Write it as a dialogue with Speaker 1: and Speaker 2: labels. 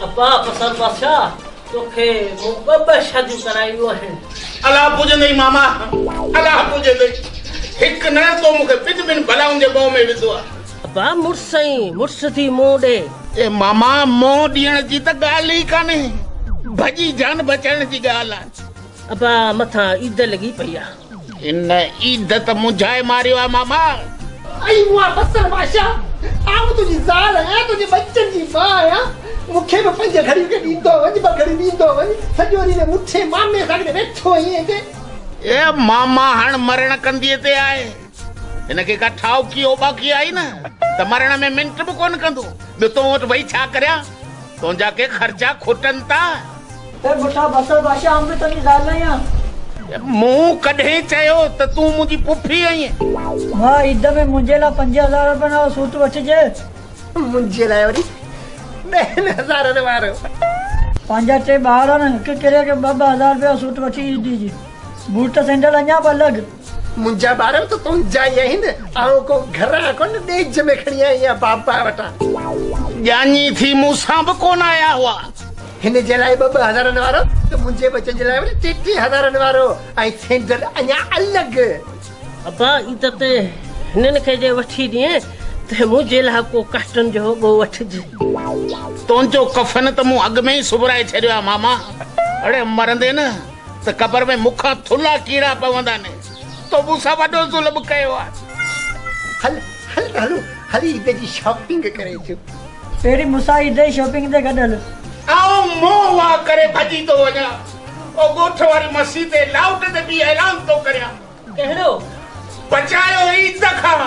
Speaker 1: अब्बा पसंद बादशाह तोखे मुकब्बल शादी करायूं आहिनि।
Speaker 2: अलाह पुजंदई मामा, अलाह पुजंदई। हिकु न तो मूंखे ॿिनि भलाउनि जे बो में विधो आहे।
Speaker 1: अब्बा मुड़ुस थी मुंहुं ॾे।
Speaker 2: ए मामा मुंहुं ॾियण जी त ॻाल्हि ई कान्हे, भॼी जान बचाइण जी ॻाल्हि आहे।
Speaker 1: अब्बा मथां ईद लॻी पई आहे।
Speaker 2: इन ईद त मुंझाए मारियो आहे मामा।
Speaker 3: आई हुआ बसर बादशाह, आऊं तुंहिंजी ज़ाल आहियां, तुंहिंजे बच्चनि जी मां आहियां। मूंखे बि 5 घड़ियूं के ॾींदो वञ, 2 घड़ियूं ॾींदो वञ। सॼो ॾींहुं मुठे मामे सां गॾु वेठो ईअं हिते।
Speaker 2: ए मामा हाणे मरण कंदीअ ते आहे, हिनखे का ठाउकी ओबाकी आई न त मरण में मिंट बि कोन कंदो। ॿियो तो वटि वेही छा करियां, तुंहिंजा के ख़र्चा खुटनि था।
Speaker 3: ए मुठा बसर बादशाह, आऊं बि तुंहिंजी ज़ाल आहियां।
Speaker 2: मूं कॾहिं चयो त तूं मुंहिंजी पुफी आहीं?
Speaker 3: मां ईद में मुंहिंजे लाइ 5000 रुपए जो सूट वठिजे। मुंहिंजे लाइ वरी 10,000 वारो। 5 टे ॿार आहिनि, हिकु किरे खे 2-2 हज़ार रुपया सूट वठी ईदी जी। बूट सैंडल अञा बि अलॻि। मुंहिंजा ॿार त तुंहिंजा ई आहिनि, आऊं को घरां कोन ॾेज में खणी आई आहियां बाबा वटां।
Speaker 2: ॼाणी थी मूंसां बि कोन आया हुआ।
Speaker 3: हिन जे लाइ 2 हज़ारनि वारो, त मुंहिंजे बचनि जे लाइ वरी 3 हज़ारनि वारो ऐं सैंडल अञा अलॻि।
Speaker 1: अब्बा ईद ते हिननि खे जे वठी ॾिए त मुंहिंजे लाइ को काटन जो वॻो वठिजे।
Speaker 2: तुंहिंजो कफन त मूं अॻु में ई सुबराए छॾियो आहे मामा। अड़े मरंदे न त क़बर में मूंखां थुला कीड़ा पवंदा न। तो मूंसां वॾो ज़ुल्म कयो आहे। हल ईद जी शॉपिंग करे अचूं।
Speaker 3: पहिरीं मूंसां ईद जी शॉपिंग ते गॾु हल।
Speaker 2: आऊं मोह वाह करे भॼी थो वञा, ओ ॻोठ वारी मसी ते लाउट ते बि ऐलान थो करियां।
Speaker 1: कहिड़ो?
Speaker 2: बचायो ईद खां।